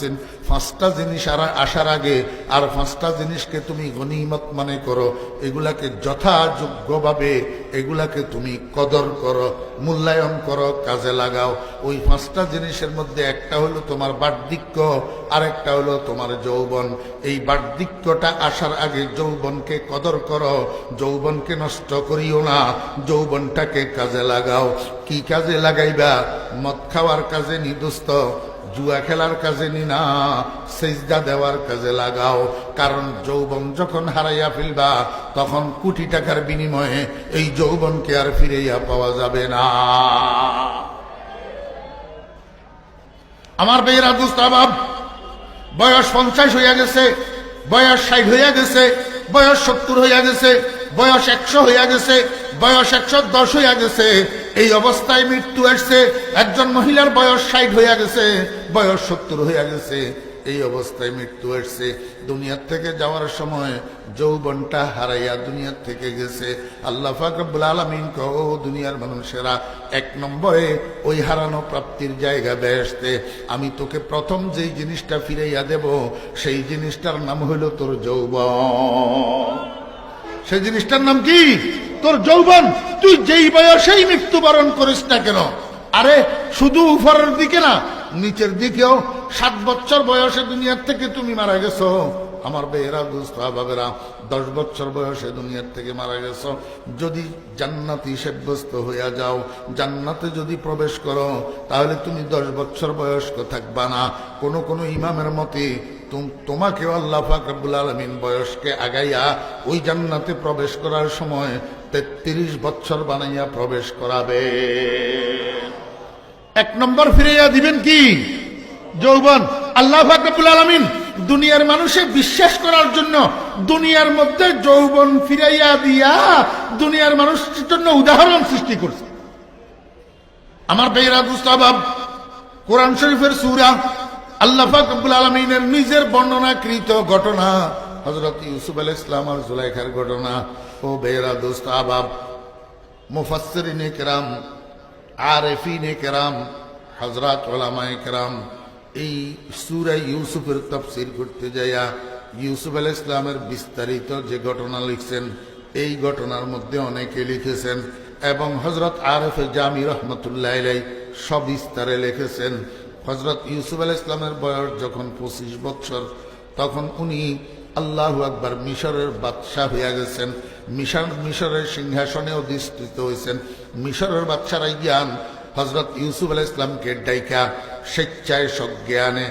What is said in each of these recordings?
বলছেন পাঁচটা জিনিস আসার আগে আর পাঁচটা জিনিসকে তুমি গনিমত মনে করো, এগুলাকে যথাযোগ্যভাবে এগুলাকে তুমি কদর করো, মূল্যায়ন করো, কাজে লাগাও। ওই পাঁচটা জিনিসের মধ্যে একটা হলো তোমার বার্ধক্য, আর একটা হলো তোমার যৌবন। এই বার্ধক্যটা আসার আগে যৌবনকে কদর করো, যৌবনকে নষ্ট করিও না, যৌবনটাকে কাজে লাগাও। কি কাজে লাগাইবা? মদ খাওয়ার কাজে নি দোস্ত, জুয়া খেলার কাজে নি না, সেজদা দেওয়ার কাজে লাগাও। কারণ যৌবন যখন হারাইয়া ফেলবা তখন কোটি টাকার বিনিময়ে এই যৌবনকে আর ফিরাইয়া পাওয়া যাবে না। আমার বেয়েরা দুস্তাবাব, বয়স 50 হইয়া গেছে, বয়স 60 হইয়া গেছে, বয়স 70 হইয়া গেছে, বয়স 100 হইয়া গেছে, বয়স 110 হইয়া গেছে। এই অবস্থায় মৃত্যু আসছে। একজন মহিলার বয়স 60 হইয়া গেছে, বয়স 70 হইয়া গেছে, এই অবস্থায় মৃত্যু আসছে। দুনিয়ার থেকে যাওয়ার সময় যৌবনটা হারাইয়া দুনিয়ার থেকে গেছে। আল্লাহ পাক রব্বুল আলামিন কও, দুনিয়ার মানুষেরা 1 নম্বরে ওই হারানো প্রাপ্তির জায়গা বেহেশতে আমি তোকে প্রথম যেই জিনিসটা ফিরাইয়া দেব সেই জিনিসটার নাম হইল তোর যৌবন। সেই জিনিসটার নাম কি? তোর যৌবন। তুই যেই বয়সেই মৃত্যুবরণ করিস না কেন, আরে শুধু উপরের দিকে না, নিচের দিকেও 7 বছর বয়সে দুনিয়ার থেকে তুমি মারা গেছো। আমার বেয়েরা দুস্তাবাবেরা 10 বছর বয়সে দুনিয়ার থেকে মারা গেছো। যদি জান্নাতি সাব্যস্ত হইয়া যাও, জান্নাতে যদি প্রবেশ করো, তাহলে তুমি 10 বছর বয়স্ক থাকবা না। কোন ইমামের মতে তোমাকেও আল্লাহ পাক রব্বুল আলামিন বয়সকে আগাইয়া ওই জান্নাতে প্রবেশ করার সময় 33 বছর বানাইয়া প্রবেশ করাবে। 1 নম্বর ফিরাইয়া দিবেন কি? যৌবন। আল্লাহ পাক রব্বুল আলামিন দুনিয়ার মানুষে বিশ্বাস করার জন্য দুনিয়ার মধ্যে যৌবন ফিরাইয়া দিয়া দুনিয়ার মানুষের জন্য উদাহরণ সৃষ্টি করছে। আমার বেয়েরা দুস্তাবাব, কোরআন শরীফের সূরা আল্লাহ পাক রব্বুল আলামিনের নিজের বর্ণনাকৃত ঘটনা, হযরত ইউসুফ আলাইহিস সালাম আর জুলাইখার ঘটনা। ও বেয়েরা দুস্তাবাব, মুফাসসিরিনে কেরাম, আরেফিনে কেরাম, হযরত উলামায়ে কেরাম এই সূরা ইউসুফের তাফসীর করতে যাইয়া ইউসুফ আলাইহিস সালামের বিস্তারিত যে ঘটনা লিখছেন, এই ঘটনার মধ্যে অনেকে লিখেছেন এবং হযরত আরেফে জামি রহমতুল্লাহ আলাইহি সবিস্তারে লিখেছেন। হযরত ইউসুফ আলাইহিস সালামের বয়স যখন 25 বছর, তখন উনি আল্লাহু আকবার মিশরের বাদশাহ হইয়া গেছেন। মিশরের সিংহাসনে অধিষ্ঠিত হয়েছেন। মিশরের বাদশার জ্ঞান হযরত ইউসুফ আলাইহিস সালামকে ডাইকা স্বেচ্ছায় সজ্ঞানে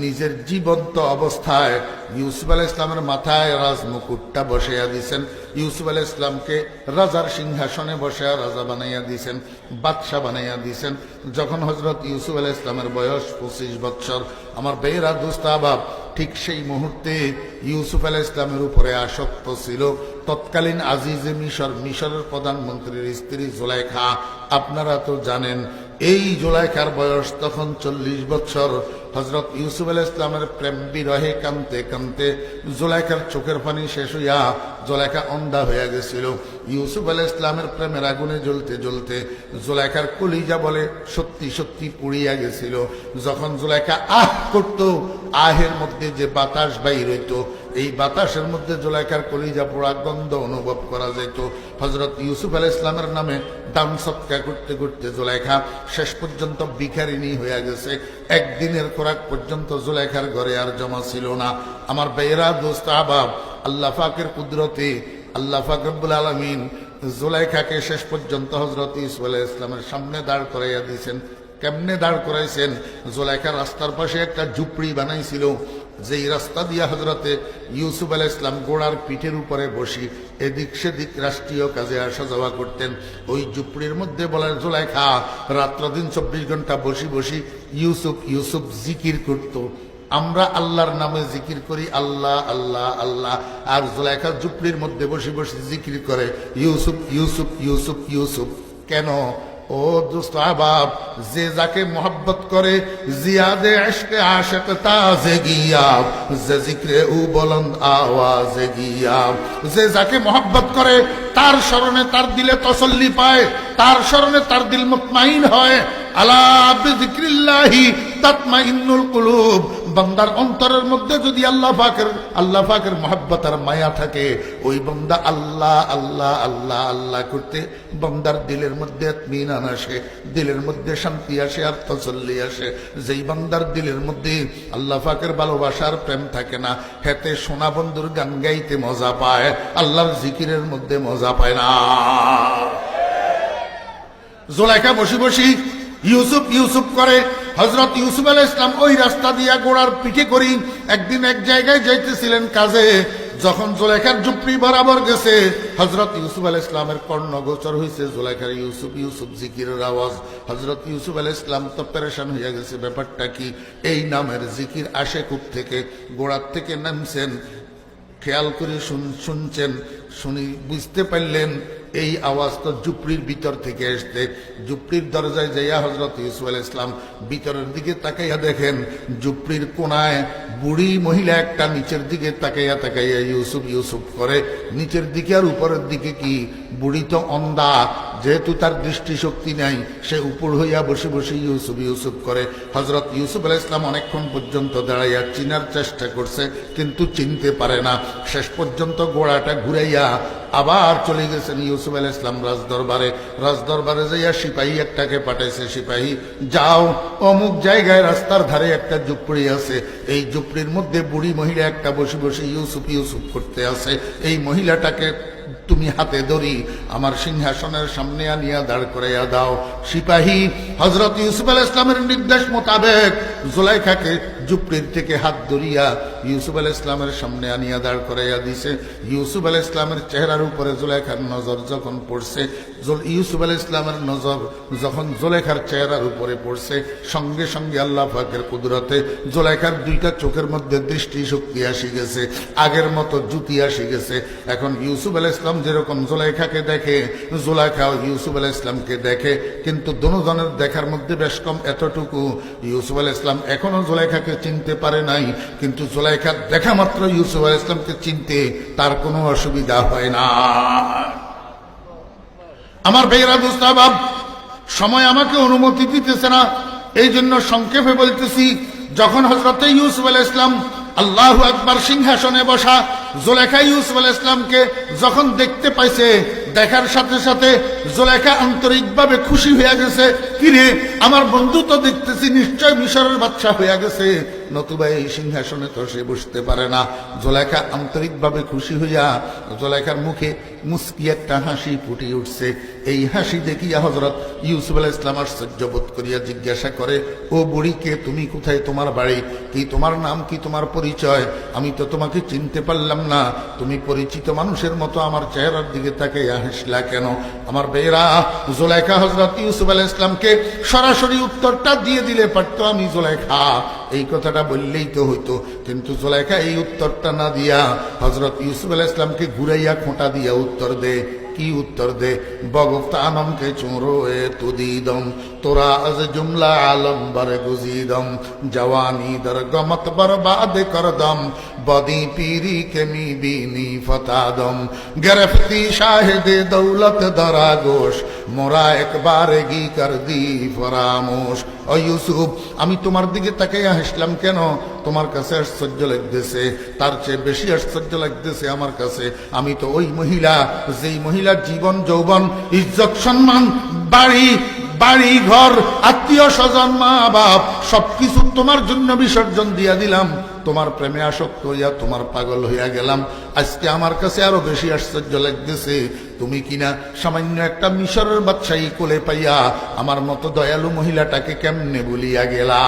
নিজের জীবন্ত অবস্থায় ইউসুফ আলাইহিস সালামের মাথায় রাজমুকুটটা বসাইয়া দিয়েছেন। ইউসুফ আলাইহিস সালামকে রাজার সিংহাসনে বসাইয়া রাজা বানাইয়া দিয়েছেন, বাদশাহ বানাইয়া দিয়েছেন। যখন হযরত ইউসুফ আলাইহিস সালামের বয়স 25 বছর, আমার বেয়েরা দুস্তাবাব, ঠিক সেই মুহূর্তে ইউসুফ আলাইহিস সালামের উপরে আসক্ত ছিল তৎকালীন আজিজে মিশরের প্রধানমন্ত্রীর স্ত্রী জুলাইখা। আপনারা তো জানেন এই জুলাইখার বয়স তখন 40 বছর। হযরত ইউসুফ আলাইহিস সালামের প্রেম বিরহে কানতে কানতে জুলাইখার চোখের পানি শেষ হইয়া জুলাইখা অন্ধা হইয়া গেছিল। ইউসুফ আলাইহিস সালামের প্রেমের আগুনে জ্বলতে জ্বলতে জুলাইখার কলিজা বলে সত্যি সত্যি পুড়িয়া গেছিল। যখন জুলাইখা আহ করত, আহের মধ্যে যে বাতাস বাইর হইত, এই বাতাসের মধ্যে জুলাইখার কলিজা পোড়া গন্ধ অনুভব করা যেত। হযরত ইউসুফ আলাইহিস সালামের নামে দান সৎকার করতে করতে জুলাইখা শেষ পর্যন্ত ভিখারিনী হইয়া গেছে। একদিনের খোরাক পর্যন্ত জুলাইখার ঘরে আর জমা ছিল না। আমার বেয়েরা দোস্তাবাব, আল্লাহ পাকের কুদরতে আল্লাহ পাক রব্বুল আলামিন জুলাইখাকে শেষ পর্যন্ত হযরত ইউসুফ আলাইহিস সালামের সামনে দাঁড় করাইয়া দিয়েছেন। কেমনে দাঁড় করাইছেন? জুলাইখা রাস্তার পাশে একটা ঝুপড়ি বানাইছিল, যেই রাস্তা দিয়া হযরতে ইউসুফ আলাইহিস সালাম ঘোড়ার পিঠের উপরে বসি এদিক সেদিক রাষ্ট্রীয় কাজে আসা যাওয়া করতেন। ওই ঝুপড়ির মধ্যে বলেন জুলাইখা রাত্র দিন 24 ঘন্টা বসি বসি ইউসুফ ইউসুফ জিকির করত। আমরা আল্লাহর নামে জিকির করি, আল্লাহ আল্লাহ আল্লাহ, আর জুলাইখা ঝুপড়ির মধ্যে বসে বসে জিকির করে ইউসুফ ইউসুফ ইউসুফ ইউসুফ। কেন? ও দোস্তাবাব, যে যাকে মোহব্বত করে জিয়াদে ইশকে আশিক তাজে গিয়াব, যে জিক্রে ও বুলন্দ আওয়াজে গিয়াব। যে যাকে মোহব্বত করে তার স্মরণে তার দিলে তসল্লি পায়, তার স্মরণে তার দিল মুতমাইন হয়, আলা বিযিক্রিল্লাহি তাতমাইন্নুল কুলুব। বান্দার অন্তরের মধ্যে যদি আল্লাহ পাকের মহব্বত আর মায়া থাকে, ওই বান্দা আল্লাহ আল্লাহ আল্লাহ আল্লাহ করতে বান্দার দিলের মধ্যে ইতমিনান আসে, দিলের মধ্যে শান্তি আসে আর তাসাল্লি আসে। যেই বান্দার দিলের মধ্যে আল্লাহ পাকের ভালোবাসার প্রেম থাকে না, হেতে সোনা বন্ধুর গান গাইতে মজা পায়, আল্লাহর জিকিরের মধ্যে মজা পায় না। জুলাইখা বসি বসি ইউসুফ ইউসুফ করে। হযরত ইউসুফ আলাইহিস সালাম ওই রাস্তা দিয়া ঘোড়ার পিঠে করি একদিন এক জায়গায় যাইতেছিলেন কাজে। যখন জুলাইখার ঝুপড়ি বরাবর গেছে, হযরত ইউসুফ আলাইহিস সালামের কর্ণ গোচর হয়েছে জুলাইখার ইউসুফ ইউসুফ জিকিরের আওয়াজ। হযরত ইউসুফ আলাইহিস সালাম তো পেরেশান হয়ে গেছে, ব্যাপারটা কি, এই নামের জিকির আসে কোথ থেকে? গোড়ার থেকে নামছেন, খেয়াল করে শুনছেন, শুনি বুঝতে পারলেন এই আওয়াজ তো ঝুপড়ির ভিতর থেকে আসছে। ঝুপড়ির দরজায় যাইয়া হযরত ইউসুফ আলাইহিস সালাম ভিতরের দিকে তাকাইয়া দেখেন ঝুপড়ির কোনায় বুড়ি মহিলা একটা নিচের দিকে তাকাইয়া তাকাইয়া ইউসুফ ইউসুফ করে। নিচের দিকে আর উপরের দিকে কি? বুড়ি তো অন্ধা, যেহেতু তার দৃষ্টিশক্তি নাই, সে উপর হইয়া বসে বসে ইউসুফ ইউসুফ করে। হযরত ইউসুফ আলাইহিস সালাম অনেকক্ষণ পর্যন্ত দাঁড়াইয়া চিনার চেষ্টা করছে, কিন্তু চিনতে পারে না। শেষ পর্যন্ত গোড়াটা ঘুরাইয়া আবার চলে গেছেন ইউসুফ আলাইহিস সালাম রাজদরবারে। রাজদরবারে যাইয়া সিপাহী একটাকে পাঠাইছে, সিপাহী যাও অমুক জায়গায় রাস্তার ধারে একটা ঝুপড়ি আছে, এই ঝুপড়ির মধ্যে বুড়ি মহিলা একটা বসে বসে ইউসুফ ইউসুফ করতে আছে, এই মহিলাটাকে তুমি হাতে ধরি আমার সিংহাসনের সামনে আনিয়া দাঁড় করাইয়া দাও। সিপাহী হযরত ইউসুফ আলাইহিস সালামের নির্দেশ মোতাবেক জুলাইখাকে ঝুপড়ির থেকে হাত ধরিয়া ইউসুফ আলাইহিস সালামের সামনে আনিয়া দাঁড় করাইয়া দিছে। ইউসুফ আলাইহিস সালামের চেহারার উপরে জুলাইখার নজর যখন পড়ছে, ইউসুফ আলাইহিস সালামের নজর যখন জুলাইখার চেহারার উপরে পড়ছে, সঙ্গে সঙ্গে আল্লাহ পাকের কুদরতে জুলাইখার দুইটা চোখের মধ্যে দৃষ্টি শক্তি আসি গেছে, আগের মতো জুতি আসি গেছে। এখন ইউসুফ আলাইহিস সালাম যেরকম জুলাইখাকে দেখে, জুলাইখাও ইউসুফ আলাইহিস সালামকে দেখে, কিন্তু দুজনের দেখার মধ্যে বেশ কম এতটুকু, ইউসুফ আলাইহিস সালাম এখনো জুলাইখাকে চিনতে পারে নাই, কিন্তু জুলাইখা দেখা মাত্র ইউসুফ আলাইহিস সালামকে চিনতে তার কোনো অসুবিধা হয় না। আমার ভাইয়েরা দোস্ত বাব, সময় আমাকে অনুমতি দিতেছে না, এই জন্য সংক্ষেপে বলতেছি। যখন হযরত ইউসুফ আলাইহিস সালাম আল্লাহু আকবার সিংহাসনে বসা, জুলাইখা ইউসুফ আলাইহিস সালামকে যখন দেখতে পাইছে, দেখার সাথে সাথে জুলাইখা আন্তরিকভাবে খুশি হয়ে গেছে। কিরে, আমার বন্ধু তো দেখতেছি নিশ্চয় মিশরের বাদশা হয়ে গেছে, নতুবা এই সিংহাসনে তো সে বসতে পারে না। জুলাইখা আন্তরিকভাবে খুশি হইয়া জুলাইখার মুখে মুস্কি একটা হাসি ফুটে উঠছে। এই হাসি দেখিয়া হযরত ইউসুফ আলাইহিস সালাম আশ্চর্য বোধ করিয়া জিজ্ঞাসা করে, ও বুড়িকে, তুমি কোথায়, তোমার বাড়ি কি, তোমার নাম কি, তোমার পরিচয়? আমি তো তোমাকে চিনতে পারলাম না, তুমি পরিচিত মানুষের মতো আমার চেহারার দিকে তাকাইয়া হাসলা কেন? আমার বেয়েরা, জুলাইখা হযরত ইউসুফ আলাইহিস সালামকে সরাসরি উত্তরটা দিয়ে দিলে পারতো, আমি জুলাইখা, এই কথাটা বললেই তো হইতো। কিন্তু জুলাইখা এই উত্তরটা না দিয়া হযরত ইউসুফ আলাইহিস সালামকে ঘুরাইয়া খোঁটা দিয়া উত্তর দে। কি উত্তর দে? বগফতানম কে চোরো এ তুদিদম তোরা আজ জুমলা আলম বার গুজিদম জওয়ানি দর গমত বরবাদ করদম বদি পীরি কে মি বিনি ফতাদম গরফতি শাহিদে দৌলত দরা গোশ মোরা একবার গি কর দি ফরামোশ। ও ইউসুফ, আমি তোমার দিকে তাকাইয়া হাসলাম কেন? তোমার কাছে আশ্চর্য লাগতেছে, তার চেয়ে বেশি আশ্চর্য লাগতেছে আমার কাছে। আমি তো ওই মহিলা, যেই মহিলার জীবন যৌবন ইজ্জত সম্মান বাড়ি ঘর আত্মীয় স্বজন মা বাপ সবকিছু তোমার জন্য বিসর্জন দিয়া দিলাম, তোমার প্রেমে আসক্ত হইয়া তোমার পাগল হইয়া গেলাম। আজকে আমার কাছে আরো বেশি আশ্চর্য লাগতেছে, তুমি কিনা সামান্য একটা মিশরের বাদশাহী কোলে পাইয়া আমার মতো দয়ালু মহিলাটাকে কেমনে বলিয়া গেলা।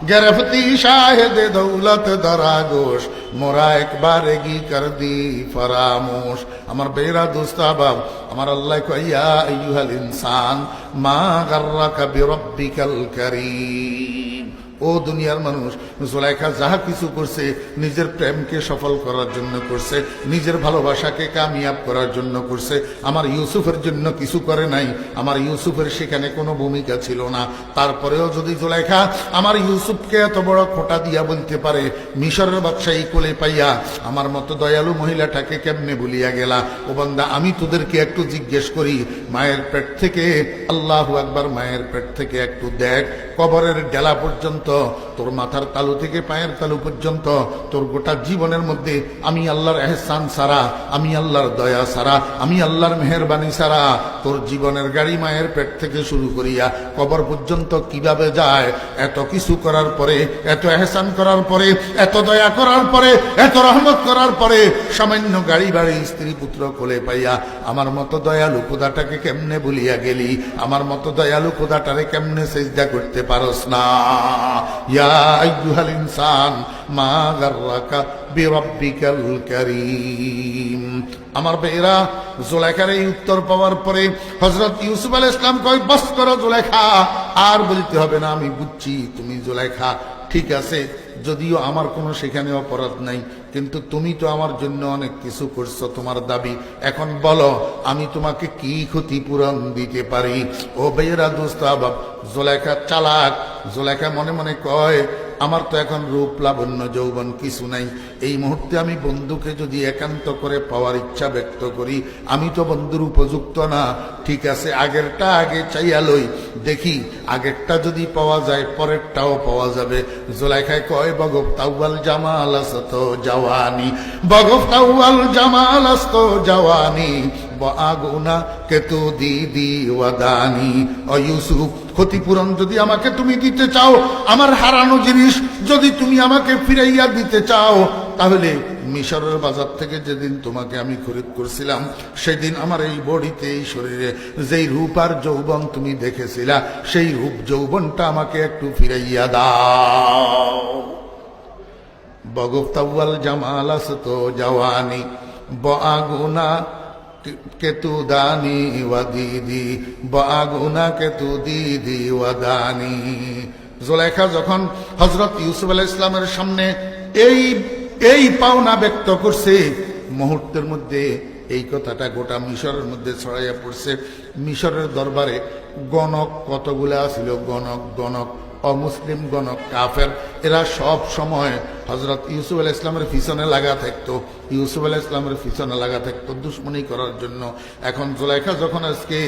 গরফতি শাহেদে দৌলত দরা গোশ মোরা একবার গি কর দি ফরামোশ। আমার বেরা দোস্ত আহবাব, আমার আল্লাহ কইয়া আইয়ুহাল ইনসান মা গাররাকা বিরব্বিকাল কারীম। ও ও দুনিয়ার মানুষ, জুলাইখা যাহা কিছু করছে নিজের প্রেমকে সফল করার জন্য করছে, নিজের ভালোবাসাকে কামিয়াব করার জন্য করছে। আমার ইউসুফের জন্য কিছু করে নাই। আমার ইউসুফের সেখানে কোনো ভূমিকা ছিল না। তারপরেও যদি জুলাইখা আমার ইউসুফকে এত বড় খোঁটা দিয়া বলতে পারে, মিশরের বাদশাহী কোলে পাইয়া আমার মতো দয়ালু মহিলাটাকে কেমনে ভুলিয়া গেলা? ও বান্দা, আমি তোদেরকে একটু জিজ্ঞেস করি, মায়ের পেট থেকে, আল্লাহু আকবার, মায়ের পেট থেকে একটু দেখ, কবরের ডেলা পর্যন্ত, তোর মাথার তালু থেকে পায়ের তালু পর্যন্ত, তোর গোটা জীবনের মধ্যে আমি আল্লাহর এহসান সারা, আমি আল্লাহর দয়া সারা, আমি আল্লাহর মেহেরবানি সারা, তোর জীবনের গাড়ি মায়ের পেট থেকে শুরু করিয়া কবর পর্যন্ত কিভাবে যায়? এত কিছু করার পরে, এত এহসান করার পরে, এত দয়া করার পরে, এত রহমত করার পরে, সামান্য গাড়ি বাড়ি স্ত্রী পুত্র কোলে পাইয়া আমার মতো দয়ালু খোদাটাকে কেমনে ভুলিয়া গেলি? আমার মতো দয়ালু খোদাটারে কেমনে সেজদা করতে পারস না? ইয়া আইয়ুহাল ইনসান মা গাররাকা বিরাব্বিকাল কারীম। আমার ভাইরা, জুলাইখার এই উত্তর পাওয়ার পরে হযরত ইউসুফ আলাইহিস সালাম কয়, বাস করো জুলাইখা, আর বলতে হবে না, আমি বুঝছি তুমি জুলাইখা ঠিক আছে, যদিও আমার কোনো সেখানে অপরাধ নাই, কিন্তু তুমি তো আমার জন্য অনেক কিছু করছো, তোমার দাবি, এখন বলো আমি তোমাকে কি ক্ষতিপূরণ দিতে পারি? ও ভাইয়েরা, দোস্ত আবাব, জুলাইখা চালাক। জুলাইখা মনে মনে কয়, আমার তো এখন রূপ লাবণ্য যৌবন কিছু নাই, এই মুহূর্তে আমি বন্ধুকে যদি একান্ত করে পাওয়ার ইচ্ছা ব্যক্ত করি, আমি তো বন্ধুর উপযুক্ত না। ঠিক আছে, আগেরটা আগে চাইয়া লই, দেখি আগেরটা যদি পাওয়া যায় পরেরটাও পাওয়া যাবে। জুলাইখায় কয়, বগব তাওয়াল জামাল আস্ত জাওয়ানি, বগব তাওয়াল জামাল আস্ত জাওয়ানি, বাগুনা কেতু দিদি ওয়াদানি। ও ইউসুফ, ক্ষতিপূরণ যদি আমাকে তুমি দিতে চাও, আমার হারানো জিনিস যদি তুমি আমাকে ফিরাইয়া দিতে চাও, তাহলে মিশরের বাজার থেকে যেদিন তোমাকে আমি খরিদ করছিলাম, সেদিন আমার এই বডিতে, এই শরীরে যেই রূপ আর যৌবন তুমি দেখেছিলা, সেই রূপ যৌবনটা আমাকে একটু ফিরাইয়া দাও। বগব তাওয়াল জামাল আস্ত জাওয়ানি, বাগুনা কেতু দানি ওয়াদিদি, বাগুনা কেতু দিদি ওয়াদানি। জুলাইখা যখন হযরত ইউসুফ আলাইহিস সালামের সামনে এই পাওনা ব্যক্ত করছে, মুহূর্তের মধ্যে এই কথাটা গোটা মিশরের মধ্যে ছড়াইয়া পড়ছে। মিশরের দরবারে গণক কতগুলা ছিল, গণক অমুসলিম গণক, কাফের, এরা সব সময় হযরত ইউসুফ আলাইহিস সালামের পিছনে লাগা থাকতো, ইউসুফ আলাইহিস সালামের পিছনে লাগা থাকতো দুশমনি করার জন্য। এখন জুলাইখা যখন আজকে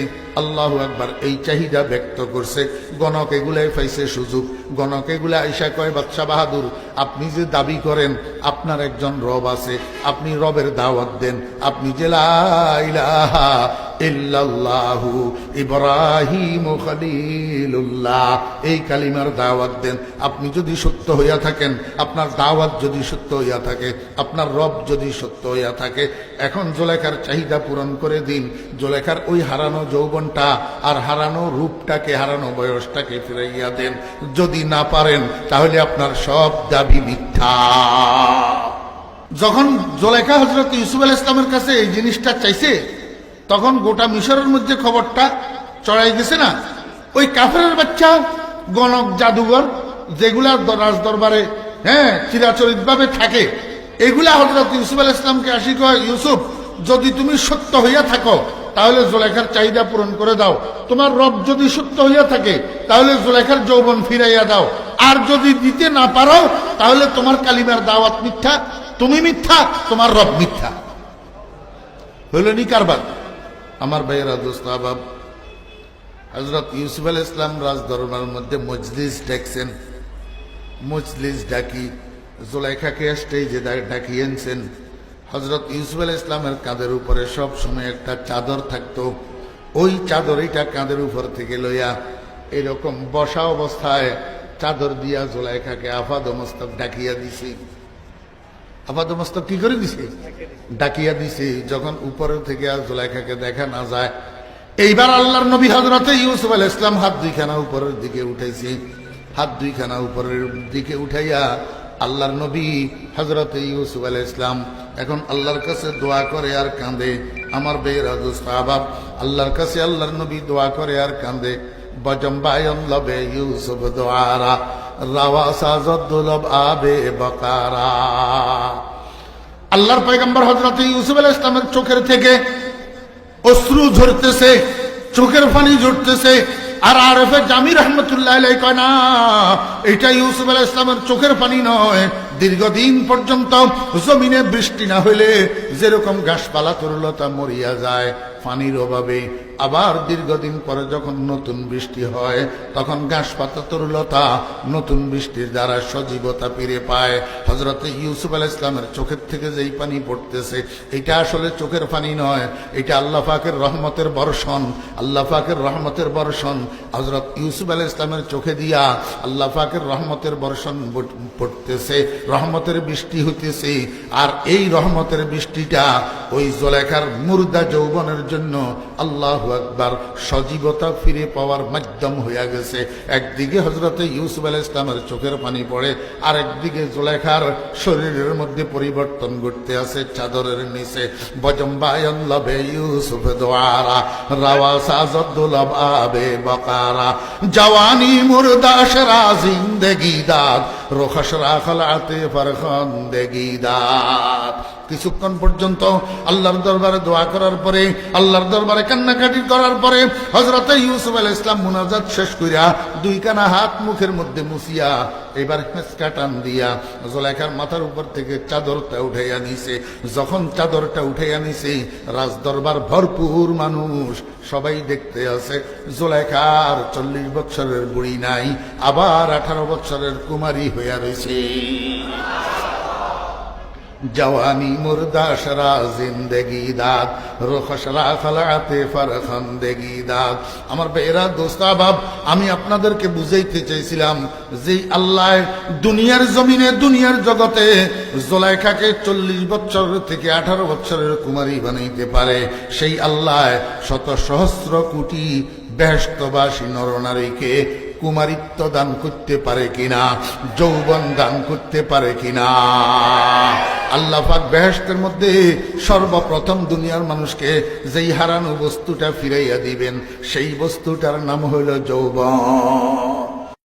আল্লাহু আকবার এই চাহিদা ব্যক্ত করছে, গণক এগুলাই পাইছে সুযোগ। গণক এগুলা আইসা কয়, বাদশাহ বাহাদুর, আপনি যে দাবি করেন আপনার একজন রব আছে, আপনি রবের দাওয়াত দেন, আপনি যে লা ইলাহা ইল্লাল্লাহু ইব্রাহিম খলিলুল্লাহ, এই কালিমার দাওয়াত দেন। আপনি যদি সত্য হইয়া থাকেন, আপনার দাওয়াত যদি সত্য হইয়া থাকে, আপনার রব যদি সত্য হইয়া থাকে, এখন জুলাইখার চাহিদা পূরণ করে দিন। জুলাইখার ওই হারানো যৌবনটা আর হারানো রূপটাকে, হারানো বয়সটাকে ফিরাইয়া দেন। যদি না পারেন তাহলে আপনার সব দাবি মিথ্যা। যখন জুলাইখা হযরত ইউসুফ আলাইহিস সালামের কাছে এই জিনিসটা চাইছে, তখন গোটা মিশরের মধ্যে খবরটা চড়াই গেছে না। ওই কাফেরের বাচ্চা গণক জাদুঘর যেগুলা রাজ দরবারে চিরাচরিত ভাবে থাকে, এগুলা হযরত ইউসুফ আলাইহিস সালামকে আসি কয়, ইউসুফ, যদি তুমি সত্য হইয়া থাকো তাহলে জুলাইখার চাহিদা পূরণ করে দাও। তোমার রব যদি সত্য হইয়া থাকে তাহলে জুলাইখার যৌবন ফিরাইয়া দাও। আর যদি দিতে না পারো তাহলে তোমার কালিমার দাওয়াত মিথ্যা, তুমি মিথ্যা, তোমার রব মিথ্যা। হইল নি কারবার? আমার ভাইয়েরা, দোস্ত আবাব, হযরত ইউসুফ আলাইহিস সালাম রাজ দরবারের মধ্যে মজলিস ডাকছেন। মজলিস ডাকি জুলাইখাকে স্টেজে ডাকিয়ে আনছেন। হযরত ইউসুফ আলাইহিস সালামের কাঁধের উপরে সব সময় একটা চাদর থাকতো। ওই চাদরটা কাঁধের উপর থেকে লইয়া এরকম বসা অবস্থায় চাদর দিয়া জুলাইখাকে আপাদমস্তক ডাকিয়া দিছে। আপাদমস্তক কি করে দিছে? ডাকিয়া দিছে। যখন উপরে থেকে আর জুলাইখাকে দেখা না যায়, এইবার আল্লাহর নবী হযরত ইউসুফ আলাইহিস সালাম হাত দুইখানা উপরের দিকে উঠাইছে। হাত দুইখানা উপরের দিকে উঠাইয়া আল্লাহর নবী হযরত ইউসুফ আলাইহিস সালাম এখন আল্লাহর কাছে দোয়া করে আর কাঁদে। আমার বেরা দোস্ত আবাব, আল্লাহর কাছে আল্লাহর নবী দোয়া করে আর কাঁদে। বজম্বায়ন লবে ইউসুফ দোয়ারা, রাওয়া সাজাদুলব আবে বাকারা। আল্লাহর পয়গম্বর হযরত ইউসুফ আলাইহিস সালামের চোখের থেকে অশ্রু ঝরতেছে, চোখের পানি ঝরতেছে। আর আরেফে জামি রহমতুল্লাহ আলাইহি কয় না, এটা ইউসুফ আলাইহিস সালামের চোখের পানি নয়। দীর্ঘদিন পর্যন্ত জমিনে বৃষ্টি না হইলে যেরকম গাছপালা তরুলতা মরিয়া যায় পানির অভাবে, আবার দীর্ঘদিন পরে যখন নতুন বৃষ্টি হয় তখন ঘাসপাতা তরুলতা নতুন বৃষ্টির দ্বারা সজীবতা ফিরে পায়। হযরত ইউসুফ আলাইহিস সালামের চোখের থেকে যেই পানি পড়তেছে এটা আসলে চোখের পানি নয়, এটা আল্লাহ পাকের রহমতের বর্ষণ। আল্লাহ পাকের রহমতের বর্ষণ হযরত ইউসুফ আলাইহিস সালামের চোখে দিয়া আল্লাহ পাকের রহমতের বর্ষণ পড়তেছে, রহমতের বৃষ্টি হইতেছে। আর এই রহমতের বৃষ্টিটা ওই জুলেখার মুর্দা যৌবনের জন্য আল্লাহু আকবার সজীবতা ফিরে পাওয়ার মাধ্যম হইয়া গেছে। একদিকে হযরত ইউসুফ আলাইহিস সালামের চোখের পানি পড়ে, আর একদিকে জুলেখার শরীরের মধ্যে পরিবর্তন ঘটতে আছে চাদরের নিচে। বজম্বায়াল্লাবে ইউসুফ দোয়ারা রাওয়া সাজাদুলব আবে বাকারা জওয়ানি মুর্দা শরা জিন্দেগি দাদ রোখশ রাখলাতে ফরখানদেগি দাদ। কিছুক্ষণ পর্যন্ত আল্লাহর দরবারে দোয়া করার পরে, আল্লাহর দরবারে কান্নাকাটি করার পরে হযরত ইউসুফ আলাইহিস সালাম মুনাজাত শেষ কইরা দুই কানা হাত মুখের মধ্যে মুছিয়া এবার হেঁচকা টান দিয়া জুলেখার মাথার উপর থেকে চাদরটা উঠাইয়া নিছে। যখন চাদরটা উঠাইয়া নিছে রাজ দরবার ভরপুর মানুষ সবাই দেখতে আছে। জুলেখার 40 বছরের বুড়ি নাই, আবার 18 বছরের কুমারী হইয়া রয়েছে। জওয়ানি মুর্দা শরা জিন্দেগি দাদ রোখশরা খলাতে ফরখানদেগি দাদ। আমার বেরা দোস্তা বাব, আমি আপনাদেরকে বুঝাইতে চাইছিলাম যে আল্লাহ দুনিয়ার জমিনে দুনিয়ার জগতে জুলেখাকে 40 বছর থেকে 18 বছরের কুমারী বানাইতে পারে, সেই আল্লাহ শত সহস্র কোটি বেহেশতবাসী নরনারীকে কুমারিত্ব দান করতে পারে কিনা, যৌবন দান করতে পারে কিনা। আল্লাহ পাক বেহেশতের মধ্যে সর্বপ্রথম দুনিয়ার মানুষকে যেই হারানো বস্তুটা ফিরাইয়া দিবেন সেই বস্তুটার নাম হইল যৌবন।